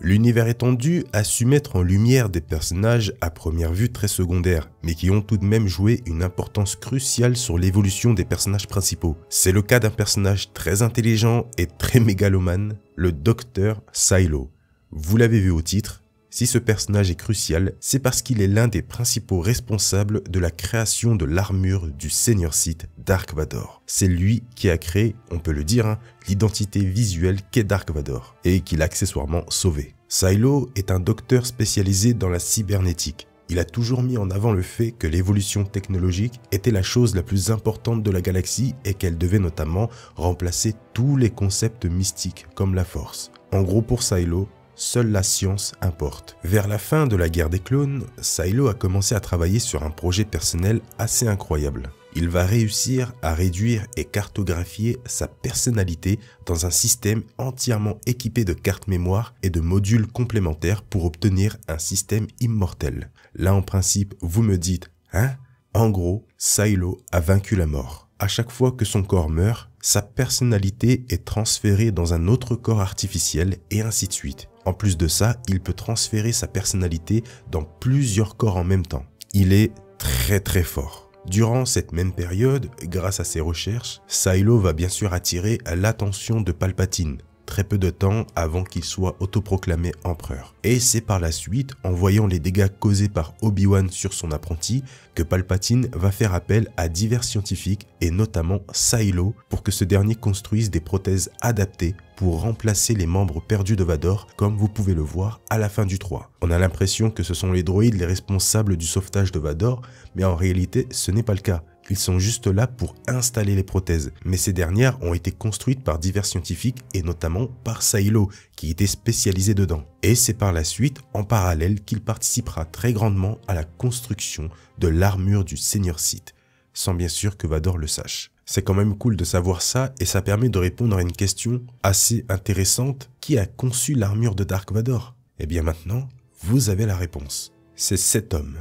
L'univers étendu a su mettre en lumière des personnages à première vue très secondaires, mais qui ont tout de même joué une importance cruciale sur l'évolution des personnages principaux. C'est le cas d'un personnage très intelligent et très mégalomane, le Docteur Silo. Vous l'avez vu au titre, si ce personnage est crucial, c'est parce qu'il est l'un des principaux responsables de la création de l'armure du Seigneur Sith, Dark Vador. C'est lui qui a créé, on peut le dire, l'identité visuelle qu'est Dark Vador, et qui l'a accessoirement sauvé. Silo est un docteur spécialisé dans la cybernétique. Il a toujours mis en avant le fait que l'évolution technologique était la chose la plus importante de la galaxie et qu'elle devait notamment remplacer tous les concepts mystiques comme la Force. En gros, pour Silo, seule la science importe. Vers la fin de la guerre des clones, Silo a commencé à travailler sur un projet personnel assez incroyable. Il va réussir à réduire et cartographier sa personnalité dans un système entièrement équipé de cartes mémoire et de modules complémentaires pour obtenir un système immortel. Là, en principe, vous me dites, hein? En gros, Silo a vaincu la mort. À chaque fois que son corps meurt, sa personnalité est transférée dans un autre corps artificiel et ainsi de suite. En plus de ça, il peut transférer sa personnalité dans plusieurs corps en même temps. Il est très fort. Durant cette même période, grâce à ses recherches, Silo va bien sûr attirer l'attention de Palpatine, très peu de temps avant qu'il soit autoproclamé empereur. Et c'est par la suite, en voyant les dégâts causés par Obi-Wan sur son apprenti, que Palpatine va faire appel à divers scientifiques et notamment Silo pour que ce dernier construise des prothèses adaptées pour remplacer les membres perdus de Vador, comme vous pouvez le voir à la fin du 3. On a l'impression que ce sont les droïdes les responsables du sauvetage de Vador, mais en réalité ce n'est pas le cas. Ils sont juste là pour installer les prothèses, mais ces dernières ont été construites par divers scientifiques et notamment par Silo, qui était spécialisé dedans. Et c'est par la suite, en parallèle, qu'il participera très grandement à la construction de l'armure du Seigneur Sith, sans bien sûr que Vador le sache. C'est quand même cool de savoir ça et ça permet de répondre à une question assez intéressante. Qui a conçu l'armure de Dark Vador? Eh bien maintenant, vous avez la réponse. C'est cet homme.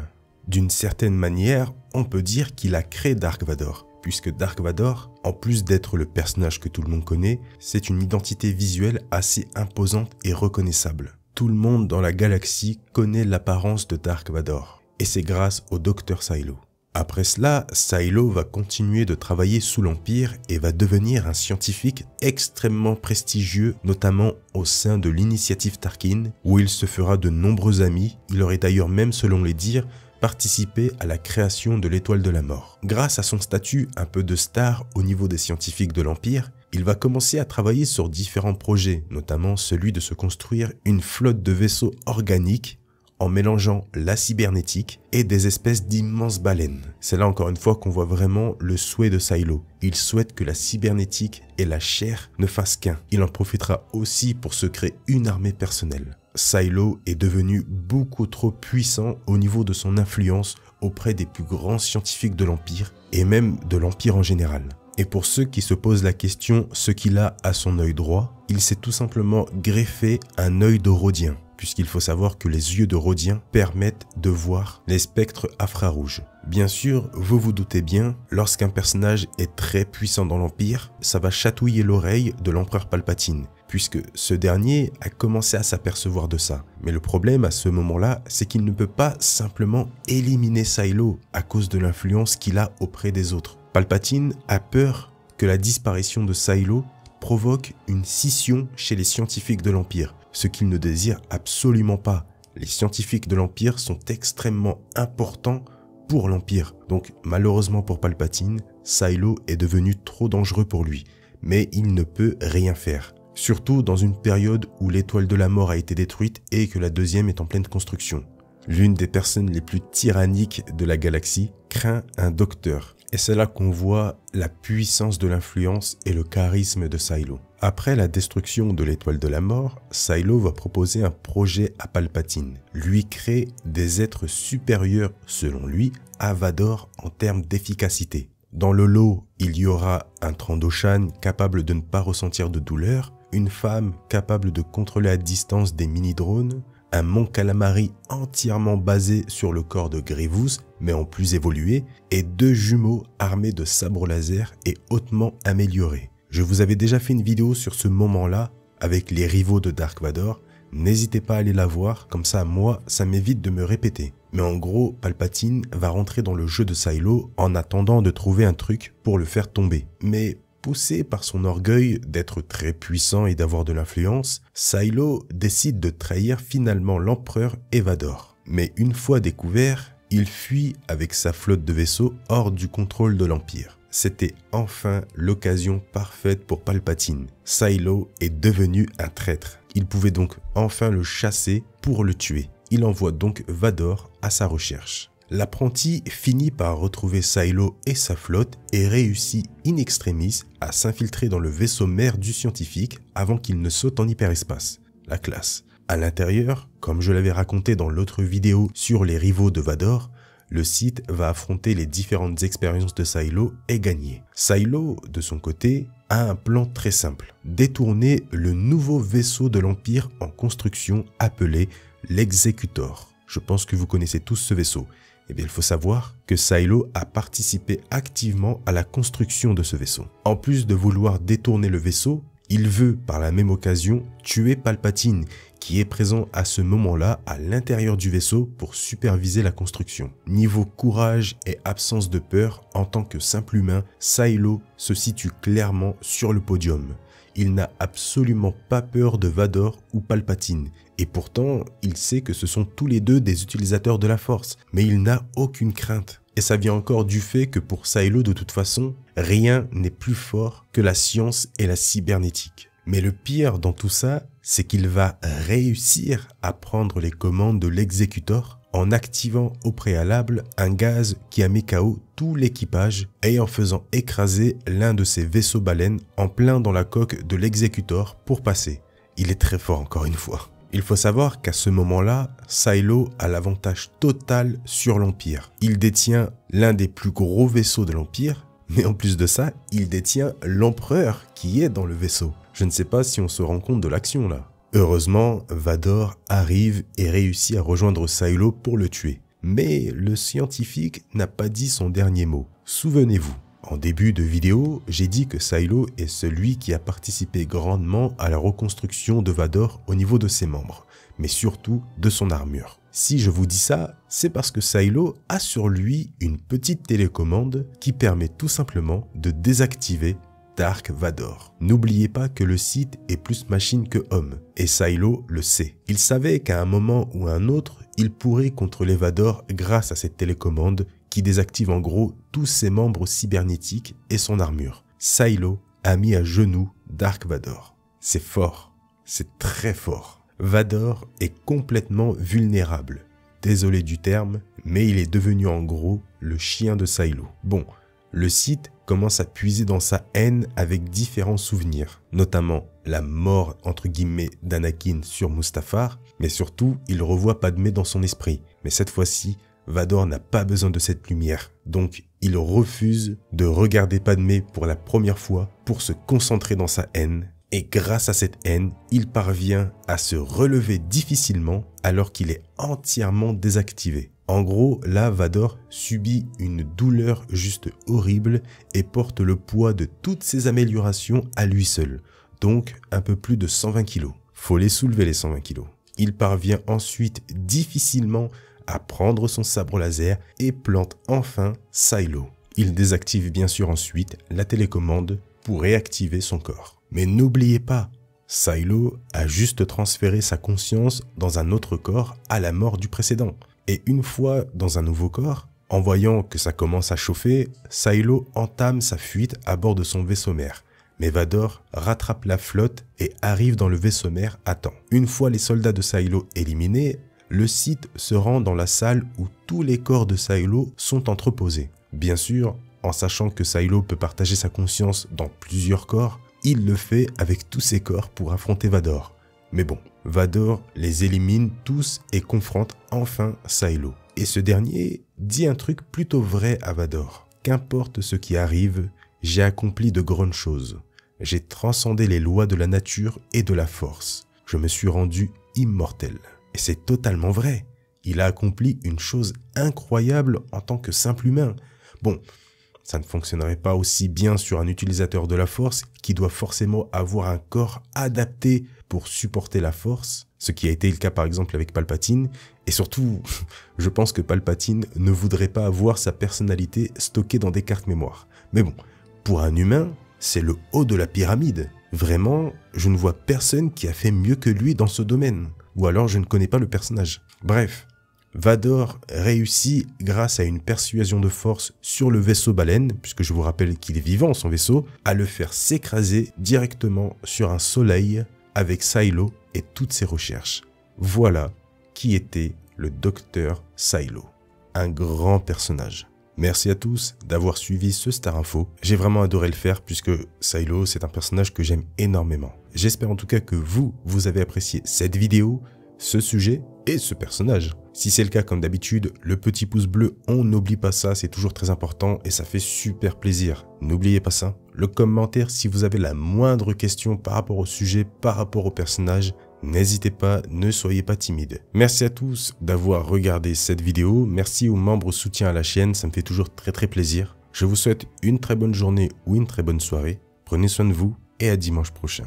D'une certaine manière, on peut dire qu'il a créé Dark Vador, puisque Dark Vador, en plus d'être le personnage que tout le monde connaît, c'est une identité visuelle assez imposante et reconnaissable. Tout le monde dans la galaxie connaît l'apparence de Dark Vador, et c'est grâce au Docteur Silo. Après cela, Silo va continuer de travailler sous l'Empire et va devenir un scientifique extrêmement prestigieux, notamment au sein de l'initiative Tarkin, où il se fera de nombreux amis. Il aurait d'ailleurs même, selon les dires, participé à la création de l'étoile de la mort. Grâce à son statut un peu de star au niveau des scientifiques de l'Empire, il va commencer à travailler sur différents projets, notamment celui de se construire une flotte de vaisseaux organiques en mélangeant la cybernétique et des espèces d'immenses baleines. C'est là encore une fois qu'on voit vraiment le souhait de Silo. Il souhaite que la cybernétique et la chair ne fassent qu'un. Il en profitera aussi pour se créer une armée personnelle. Silo est devenu beaucoup trop puissant au niveau de son influence auprès des plus grands scientifiques de l'Empire et même de l'Empire en général. Et pour ceux qui se posent la question ce qu'il a à son œil droit, il s'est tout simplement greffé un œil de Rhodien, puisqu'il faut savoir que les yeux de Rhodien permettent de voir les spectres infrarouges. Bien sûr, vous vous doutez bien, lorsqu'un personnage est très puissant dans l'Empire, ça va chatouiller l'oreille de l'empereur Palpatine, puisque ce dernier a commencé à s'apercevoir de ça. Mais le problème à ce moment-là, c'est qu'il ne peut pas simplement éliminer Silo à cause de l'influence qu'il a auprès des autres. Palpatine a peur que la disparition de Silo provoque une scission chez les scientifiques de l'Empire, ce qu'il ne désire absolument pas. Les scientifiques de l'Empire sont extrêmement importants pour l'Empire. Donc malheureusement pour Palpatine, Silo est devenu trop dangereux pour lui. Mais il ne peut rien faire. Surtout dans une période où l'étoile de la mort a été détruite et que la deuxième est en pleine construction. L'une des personnes les plus tyranniques de la galaxie craint un docteur. Et c'est là qu'on voit la puissance de l'influence et le charisme de Silo. Après la destruction de l'étoile de la mort, Silo va proposer un projet à Palpatine, lui créer des êtres supérieurs, selon lui, à Vador en termes d'efficacité. Dans le lot, il y aura un Trandoshan capable de ne pas ressentir de douleur, une femme capable de contrôler à distance des mini-drones, un Mon Calamari entièrement basé sur le corps de Grievous, mais en plus évolué, et 2 jumeaux armés de sabres laser et hautement améliorés. Je vous avais déjà fait une vidéo sur ce moment-là, avec les rivaux de Dark Vador, n'hésitez pas à aller la voir, comme ça moi ça m'évite de me répéter. Mais en gros, Palpatine va rentrer dans le jeu de Silo en attendant de trouver un truc pour le faire tomber. Mais poussé par son orgueil d'être très puissant et d'avoir de l'influence, Silo décide de trahir finalement l'empereur et Vador. Mais une fois découvert, il fuit avec sa flotte de vaisseaux hors du contrôle de l'Empire. C'était enfin l'occasion parfaite pour Palpatine. Silo est devenu un traître. Il pouvait donc enfin le chasser pour le tuer. Il envoie donc Vador à sa recherche. L'apprenti finit par retrouver Silo et sa flotte et réussit in extremis à s'infiltrer dans le vaisseau mère du scientifique avant qu'il ne saute en hyperespace. La classe. À l'intérieur, comme je l'avais raconté dans l'autre vidéo sur les rivaux de Vador, le Sith va affronter les différentes expériences de Silo et gagner. Silo, de son côté, a un plan très simple. Détourner le nouveau vaisseau de l'Empire en construction appelé l'Executor. Je pense que vous connaissez tous ce vaisseau. Eh bien, il faut savoir que Silo a participé activement à la construction de ce vaisseau. En plus de vouloir détourner le vaisseau, il veut par la même occasion tuer Palpatine, qui est présent à ce moment-là à l'intérieur du vaisseau pour superviser la construction. Niveau courage et absence de peur, en tant que simple humain, Silo se situe clairement sur le podium. Il n'a absolument pas peur de Vador ou Palpatine, et pourtant, il sait que ce sont tous les deux des utilisateurs de la Force, mais il n'a aucune crainte. Et ça vient encore du fait que pour Silo, de toute façon, rien n'est plus fort que la science et la cybernétique. Mais le pire dans tout ça, c'est qu'il va réussir à prendre les commandes de l'Executor en activant au préalable un gaz qui a mis KO tout l'équipage et en faisant écraser l'un de ses vaisseaux baleines en plein dans la coque de l'Executor pour passer. Il est très fort encore une fois. Il faut savoir qu'à ce moment-là, Silo a l'avantage total sur l'Empire. Il détient l'un des plus gros vaisseaux de l'Empire, mais en plus de ça, il détient l'empereur qui est dans le vaisseau. Je ne sais pas si on se rend compte de l'action là. Heureusement, Vador arrive et réussit à rejoindre Silo pour le tuer. Mais le scientifique n'a pas dit son dernier mot. Souvenez-vous, en début de vidéo, j'ai dit que Silo est celui qui a participé grandement à la reconstruction de Vador au niveau de ses membres, mais surtout de son armure. Si je vous dis ça, c'est parce que Silo a sur lui une petite télécommande qui permet tout simplement de désactiver Dark Vador. N'oubliez pas que le Sith est plus machine que homme, et Silo le sait. Il savait qu'à un moment ou à un autre, il pourrait contrôler Vador grâce à cette télécommande qui désactive en gros tous ses membres cybernétiques et son armure. Silo a mis à genoux Dark Vador. C'est fort, c'est très fort. Vador est complètement vulnérable. Désolé du terme, mais il est devenu en gros le chien de Silo. Bon, le Sith commence à puiser dans sa haine avec différents souvenirs, notamment la mort entre guillemets d'Anakin sur Mustafar, mais surtout il revoit Padmé dans son esprit. Mais cette fois-ci, Vador n'a pas besoin de cette lumière, donc il refuse de regarder Padmé pour la première fois pour se concentrer dans sa haine. Et grâce à cette haine, il parvient à se relever difficilement alors qu'il est entièrement désactivé. En gros, là, Vador subit une douleur juste horrible et porte le poids de toutes ses améliorations à lui seul, donc un peu plus de 120 kg. Faut les soulever les 120 kg. Il parvient ensuite difficilement à prendre son sabre laser et plante enfin Silo. Il désactive bien sûr ensuite la télécommande pour réactiver son corps. Mais n'oubliez pas, Silo a juste transféré sa conscience dans un autre corps à la mort du précédent. Et une fois dans un nouveau corps, en voyant que ça commence à chauffer, Silo entame sa fuite à bord de son vaisseau mère. Mais Vador rattrape la flotte et arrive dans le vaisseau mère à temps. Une fois les soldats de Silo éliminés, le Sith se rend dans la salle où tous les corps de Silo sont entreposés. Bien sûr, en sachant que Silo peut partager sa conscience dans plusieurs corps, il le fait avec tous ses corps pour affronter Vador. Mais bon, Vador les élimine tous et confronte enfin Silo. Et ce dernier dit un truc plutôt vrai à Vador. Qu'importe ce qui arrive, j'ai accompli de grandes choses. J'ai transcendé les lois de la nature et de la force. Je me suis rendu immortel. Et c'est totalement vrai. Il a accompli une chose incroyable en tant que simple humain. Bon, ça ne fonctionnerait pas aussi bien sur un utilisateur de la force qui doit forcément avoir un corps adapté pour supporter la force. ce qui a été le cas par exemple avec Palpatine, et surtout, je pense que Palpatine ne voudrait pas avoir sa personnalité stockée dans des cartes mémoire. Mais bon, pour un humain, c'est le haut de la pyramide. Vraiment, je ne vois personne qui a fait mieux que lui dans ce domaine. Ou alors je ne connais pas le personnage. Bref, Vador réussit grâce à une persuasion de force sur le vaisseau baleine, puisque je vous rappelle qu'il est vivant son vaisseau, à le faire s'écraser directement sur un soleil avec Silo et toutes ses recherches. Voilà qui était le docteur Silo. Un grand personnage. Merci à tous d'avoir suivi ce Star Info. J'ai vraiment adoré le faire puisque Silo, c'est un personnage que j'aime énormément. J'espère en tout cas que vous avez apprécié cette vidéo, ce sujet et ce personnage. Si c'est le cas, comme d'habitude, le petit pouce bleu, on n'oublie pas ça, c'est toujours très important et ça fait super plaisir. N'oubliez pas ça. Le commentaire, si vous avez la moindre question par rapport au sujet, par rapport au personnage, n'hésitez pas, ne soyez pas timide. Merci à tous d'avoir regardé cette vidéo. Merci aux membres soutiens à la chaîne, ça me fait toujours très plaisir. Je vous souhaite une très bonne journée ou une très bonne soirée. Prenez soin de vous et à dimanche prochain.